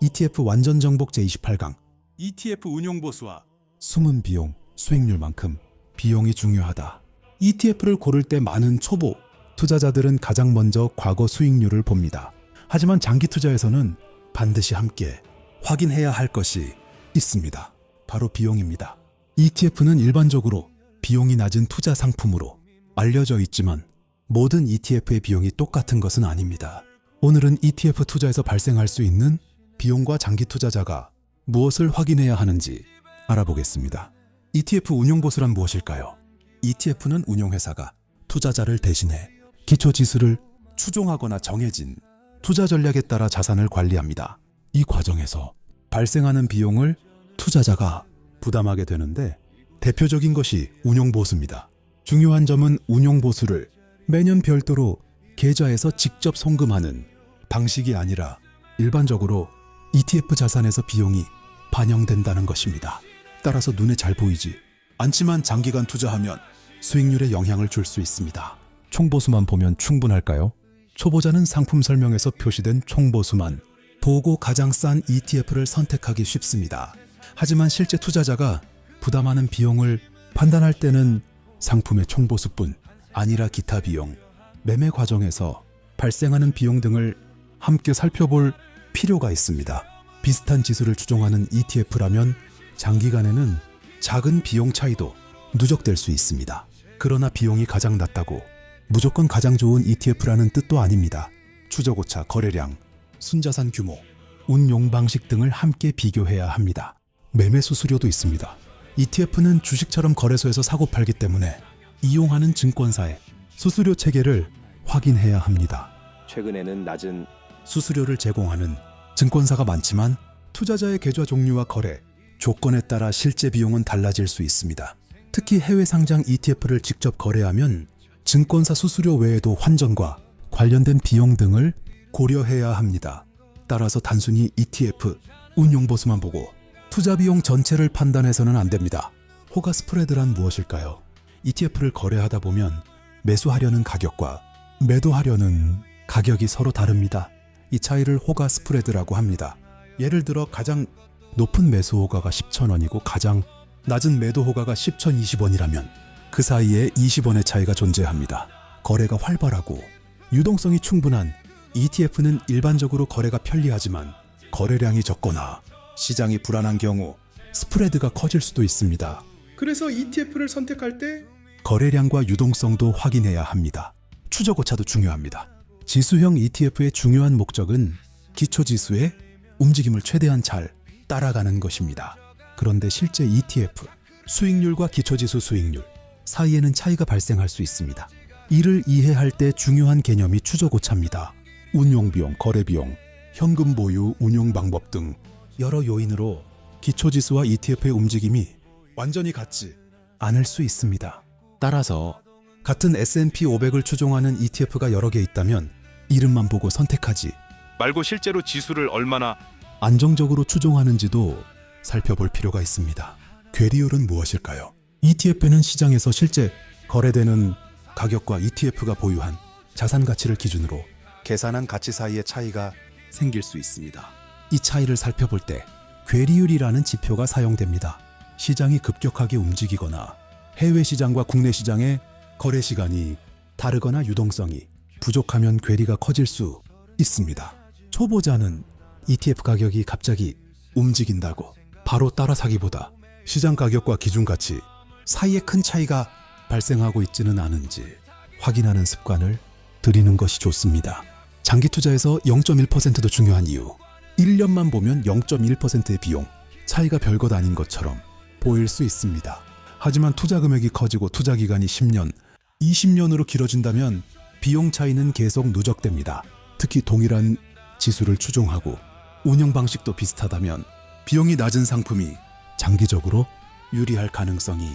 ETF 완전 정복 제28강. ETF 운용 보수와 숨은 비용, 수익률만큼 비용이 중요하다. ETF를 고를 때 많은 초보 투자자들은 가장 먼저 과거 수익률을 봅니다. 하지만 장기 투자에서는 반드시 함께 확인해야 할 것이 있습니다. 바로 비용입니다. ETF는 일반적으로 비용이 낮은 투자 상품으로 알려져 있지만 모든 ETF의 비용이 똑같은 것은 아닙니다. 오늘은 ETF 투자에서 발생할 수 있는 비용과 장기 투자자가 무엇을 확인해야 하는지 알아보겠습니다. ETF 운용보수란 무엇일까요? ETF는 운용회사가 투자자를 대신해 기초지수를 추종하거나 정해진 투자 전략에 따라 자산을 관리합니다. 이 과정에서 발생하는 비용을 투자자가 부담하게 되는데 대표적인 것이 운용보수입니다. 중요한 점은 운용보수를 매년 별도로 계좌에서 직접 송금하는 방식이 아니라 일반적으로 ETF 자산에서 비용이 반영된다는 것입니다. 따라서 눈에 잘 보이지 않지만 장기간 투자하면 수익률에 영향을 줄 수 있습니다. 총보수만 보면 충분할까요? 초보자는 상품 설명에서 표시된 총보수만 보고 가장 싼 ETF를 선택하기 쉽습니다. 하지만 실제 투자자가 부담하는 비용을 판단할 때는 상품의 총보수뿐 아니라 기타 비용, 매매 과정에서 발생하는 비용 등을 함께 살펴볼 필요가 있습니다. 비슷한 지수를 추종하는 ETF라면 장기간에는 작은 비용 차이도 누적될 수 있습니다. 그러나 비용이 가장 낮다고 무조건 가장 좋은 ETF라는 뜻도 아닙니다. 추적오차, 거래량, 순자산 규모, 운용 방식 등을 함께 비교해야 합니다. 매매 수수료도 있습니다. ETF는 주식처럼 거래소에서 사고 팔기 때문에 이용하는 증권사의 수수료 체계를 확인해야 합니다. 최근에는 낮은 수수료를 제공하는 증권사가 많지만 투자자의 계좌 종류와 거래 조건에 따라 실제 비용은 달라질 수 있습니다. 특히 해외 상장 ETF를 직접 거래하면 증권사 수수료 외에도 환전과 관련된 비용 등을 고려해야 합니다. 따라서 단순히 ETF 운용보수만 보고 투자 비용 전체를 판단해서는 안 됩니다. 호가 스프레드란 무엇일까요? ETF를 거래하다 보면 매수하려는 가격과 매도하려는 가격이 서로 다릅니다. 이 차이를 호가 스프레드라고 합니다. 예를 들어 가장 높은 매수 호가가 10,000원이고 가장 낮은 매도 호가가 10,020원이라면 그 사이에 20원의 차이가 존재합니다. 거래가 활발하고 유동성이 충분한 ETF는 일반적으로 거래가 편리하지만 거래량이 적거나 시장이 불안한 경우 스프레드가 커질 수도 있습니다. 그래서 ETF를 선택할 때 거래량과 유동성도 확인해야 합니다. 추적오차도 중요합니다. 지수형 ETF의 중요한 목적은 기초지수의 움직임을 최대한 잘 따라가는 것입니다. 그런데 실제 ETF 수익률과 기초지수 수익률 사이에는 차이가 발생할 수 있습니다. 이를 이해할 때 중요한 개념이 추적오차입니다. 운용비용, 거래비용, 현금 보유, 운용 방법 등 여러 요인으로 기초지수와 ETF의 움직임이 완전히 같지 않을 수 있습니다. 따라서 같은 S&P 500을 추종하는 ETF가 여러 개 있다면 이름만 보고 선택하지 말고 실제로 지수를 얼마나 안정적으로 추종하는지도 살펴볼 필요가 있습니다. 괴리율은 무엇일까요? ETF는 시장에서 실제 거래되는 가격과 ETF가 보유한 자산 가치를 기준으로 계산한 가치 사이의 차이가 생길 수 있습니다. 이 차이를 살펴볼 때 괴리율이라는 지표가 사용됩니다. 시장이 급격하게 움직이거나 해외 시장과 국내 시장의 거래 시간이 다르거나 유동성이 부족하면 괴리가 커질 수 있습니다. 초보자는 ETF 가격이 갑자기 움직인다고 바로 따라 사기보다 시장 가격과 기준가치 사이에 큰 차이가 발생하고 있지는 않은지 확인하는 습관을 들이는 것이 좋습니다. 장기 투자에서 0.1%도 중요한 이유 1년만 보면 0.1%의 비용 차이가 별것 아닌 것처럼 보일 수 있습니다. 하지만 투자 금액이 커지고 투자 기간이 10년, 20년으로 길어진다면 비용 차이는 계속 누적됩니다. 특히 동일한 지수를 추종하고 운영 방식도 비슷하다면 비용이 낮은 상품이 장기적으로 유리할 가능성이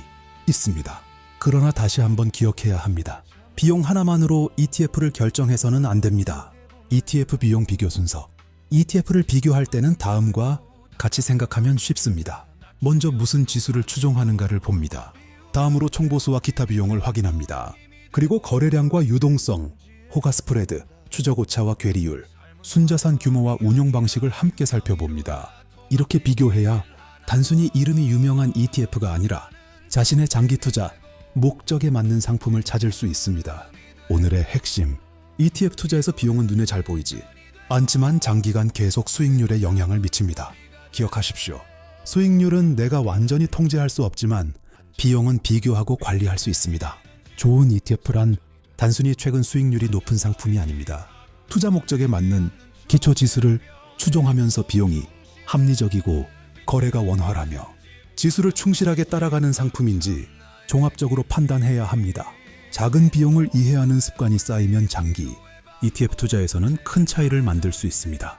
있습니다. 그러나 다시 한번 기억해야 합니다. 비용 하나만으로 ETF를 결정해서는 안 됩니다. ETF 비용 비교 순서. ETF를 비교할 때는 다음과 같이 생각하면 쉽습니다. 먼저 무슨 지수를 추종하는가를 봅니다. 다음으로 총보수와 기타 비용을 확인합니다. 그리고 거래량과 유동성, 호가 스프레드, 추적오차와 괴리율, 순자산 규모와 운용 방식을 함께 살펴봅니다. 이렇게 비교해야 단순히 이름이 유명한 ETF가 아니라 자신의 장기 투자, 목적에 맞는 상품을 찾을 수 있습니다. 오늘의 핵심, ETF 투자에서 비용은 눈에 잘 보이지 않지만 장기간 계속 수익률에 영향을 미칩니다. 기억하십시오. 수익률은 내가 완전히 통제할 수 없지만 비용은 비교하고 관리할 수 있습니다. 좋은 ETF란 단순히 최근 수익률이 높은 상품이 아닙니다. 투자 목적에 맞는 기초 지수를 추종하면서 비용이 합리적이고 거래가 원활하며 지수를 충실하게 따라가는 상품인지 종합적으로 판단해야 합니다. 작은 비용을 이해하는 습관이 쌓이면 장기 ETF 투자에서는 큰 차이를 만들 수 있습니다.